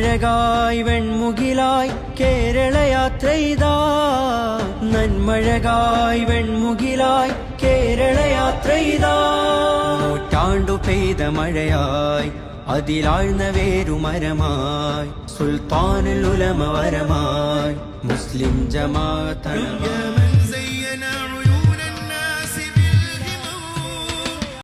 നന്മഴകായി വെൺമുകിലായി കേരള യാത്രയിതാ, നന്മഴകായി വെൺമുകിലായി കേരള യാത്രയിതാ. നൂറ്റാണ്ടു പെയ്ത മഴയായി അതിലാഴ്ന്ന വേരുമരമായി സുൽത്താനുൽ ഉലമ വരമായി മുസ്ലിം ജമാഅത്ത്